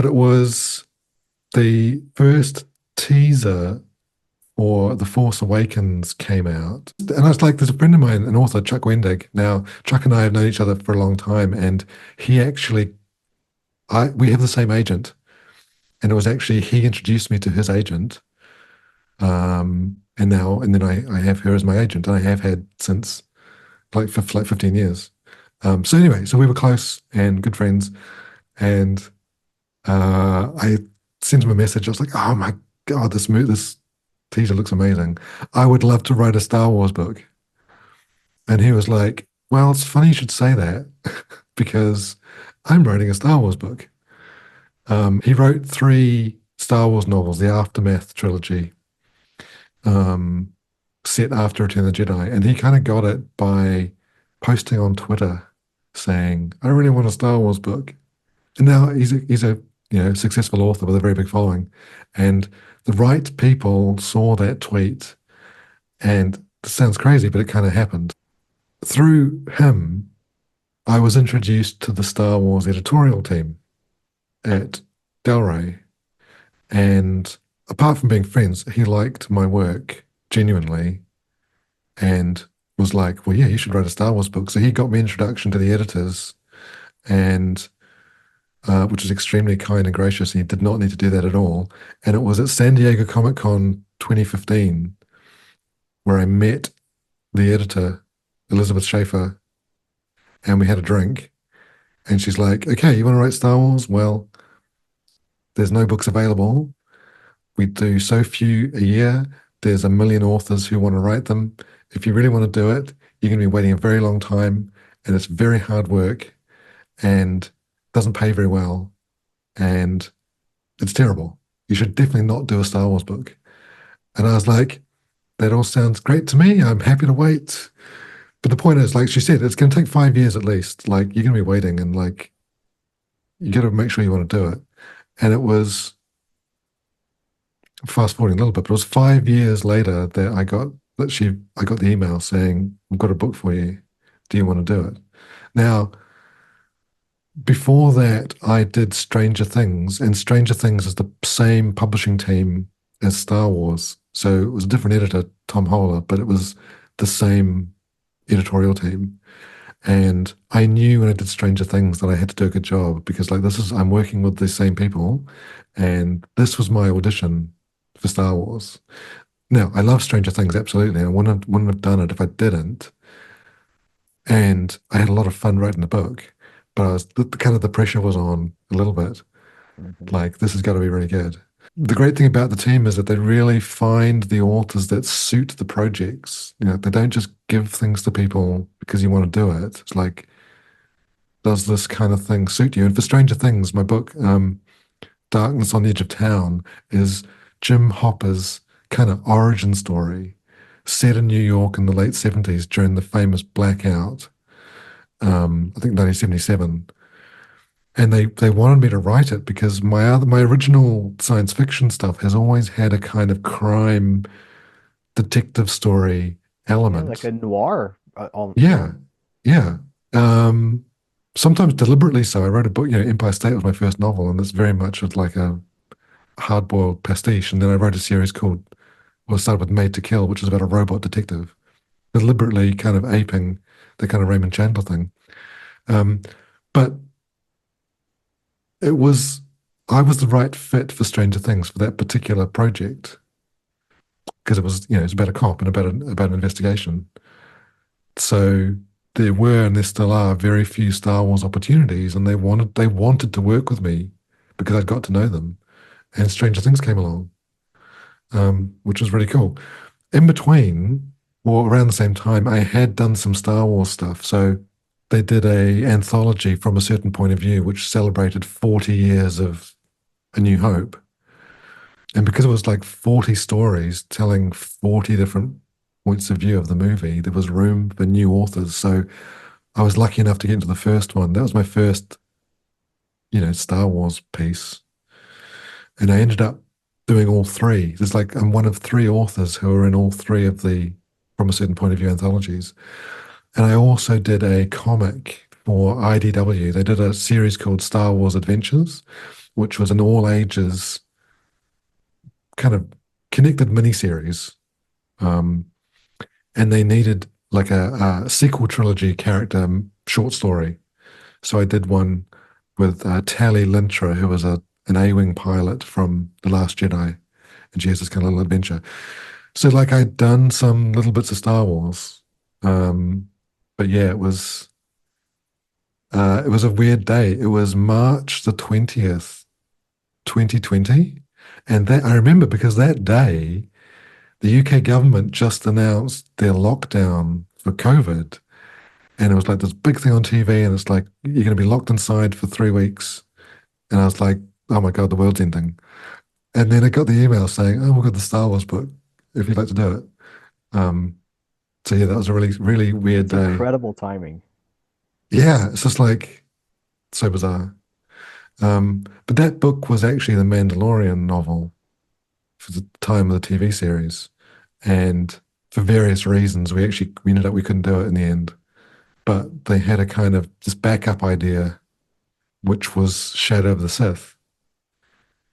but it was the first teaser for The Force Awakens came out. And I was like, there's a friend of mine, an author, Chuck Wendig. Now, Chuck and I have known each other for a long time, and he actually, we have the same agent. And it was actually, he introduced me to his agent. And then I have her as my agent, and I have had since like 15 years. So anyway, so we were close and good friends. And I sent him a message. I was like, oh my God, this teaser looks amazing. I would love to write a Star Wars book. And he was like, well, it's funny you should say that because I'm writing a Star Wars book. He wrote 3 Star Wars novels, the Aftermath trilogy, set after Return of the Jedi. And he kind of got it by posting on Twitter saying, I really want a Star Wars book. And now he's a successful author with a very big following. And the right people saw that tweet, and it sounds crazy, but it kind of happened. Through him, I was introduced to the Star Wars editorial team at Del Rey. And apart from being friends, he liked my work genuinely and was like, well, yeah, you should write a Star Wars book. So he got me introduction to the editors, and which was extremely kind and gracious. And he did not need to do that at all. And it was at San Diego Comic-Con 2015 where I met the editor, Elizabeth Schaefer, and we had a drink. And she's like, okay, you want to write Star Wars? Well, there's no books available. We do so few a year. There's a million authors who want to write them. If you really want to do it, you're going to be waiting a very long time, and it's very hard work and doesn't pay very well, and it's terrible. You should definitely not do a Star Wars book. And I was like, that all sounds great to me. I'm happy to wait. But the point is, like she said, it's going to take 5 years at least. Like, you're going to be waiting, and like, you got to make sure you want to do it. And it was, fast forwarding a little bit, but it was 5 years later that I got the email saying, I've got a book for you. Do you want to do it? Now, before that, I did Stranger Things, and Stranger Things is the same publishing team as Star Wars. So it was a different editor, Tom Holler, but it was the same editorial team. And I knew when I did Stranger Things that I had to do a good job because like I'm working with the same people, and this was my audition for Star Wars. Now, I love Stranger Things, absolutely. And I wouldn't have done it if I didn't. And I had a lot of fun writing the book, but the pressure was on a little bit. Like, this has got to be really good. The great thing about the team is that they really find the authors that suit the projects. They don't just give things to people because you want to do it. It's like, does this kind of thing suit you? And for Stranger Things, my book, Darkness on the Edge of Town, is Jim Hopper's kind of origin story set in New York in the late 70s during the famous blackout, I think 1977. And they wanted me to write it because my original science fiction stuff has always had a kind of crime detective story element. Like a noir. Yeah, yeah. Sometimes deliberately so. I wrote a book, Empire State was my first novel, and it's very much like a hard-boiled pastiche. And then I wrote a series it started with Made to Kill, which is about a robot detective, deliberately kind of aping the kind of Raymond Chandler thing. But I was the right fit for Stranger Things for that particular project because it was, it's about a cop and about an investigation. So there were, and there still are, very few Star Wars opportunities, and they wanted to work with me because I'd got to know them. And Stranger Things came along, which was really cool. In between, or around the same time, I had done some Star Wars stuff. So they did a anthology from a certain point of view, which celebrated 40 years of A New Hope. And because it was like 40 stories telling 40 different points of view of the movie, there was room for new authors. So I was lucky enough to get into the first one. That was my first, Star Wars piece. And I ended up doing all 3. I'm one of 3 authors who are in all 3 of the From a Certain Point of View anthologies. And I also did a comic for IDW. They did a series called Star Wars Adventures. which was an all ages kind of connected miniseries. Um, and they needed like a sequel trilogy character short story. So I did one with Tally Lintra, who was an A-wing pilot from The Last Jedi, and she has this kind of little adventure. So like I'd done some little bits of Star Wars, but yeah, it was a weird day. It was March the 20th, 2020, and that I remember because that day the UK government just announced their lockdown for COVID. And it was like this big thing on TV, and it's like, you're going to be locked inside for 3 weeks. And I was like, oh my God, the world's ending. And then I got the email saying, oh, we've got the Star Wars book if you'd like to do it. Um, so yeah, that was a really, really weird It's day. incredible timing. Yeah, it's just like so bizarre. But that book was actually the Mandalorian novel for the time of the TV series. And for various reasons, we ended up we couldn't do it in the end. But they had a kind of this backup idea, which was Shadow of the Sith.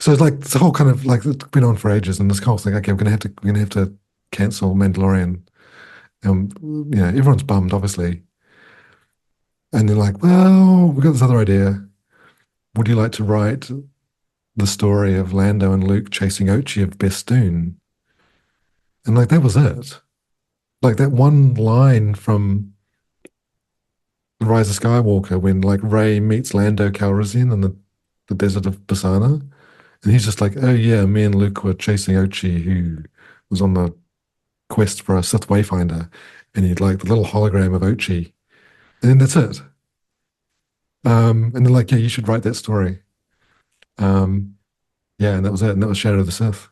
So it's like it's a whole kind of like it's been on for ages, and this whole thing. Okay, we're gonna have to cancel Mandalorian. Everyone's bummed, obviously, and they're like, well, we've got this other idea. Would you like to write the story of Lando and Luke chasing Ochi of Bestoon? And like that was it. Like that one line from The Rise of Skywalker when like Rey meets Lando Calrissian in the desert of Basana. And he's just like, oh yeah, me and Luke were chasing Ochi, who was on the quest for a Sith Wayfinder. And he'd like the little hologram of Ochi. And then that's it. And they're like, yeah, you should write that story. Um, yeah, and that was it. And that was Shadow of the Sith.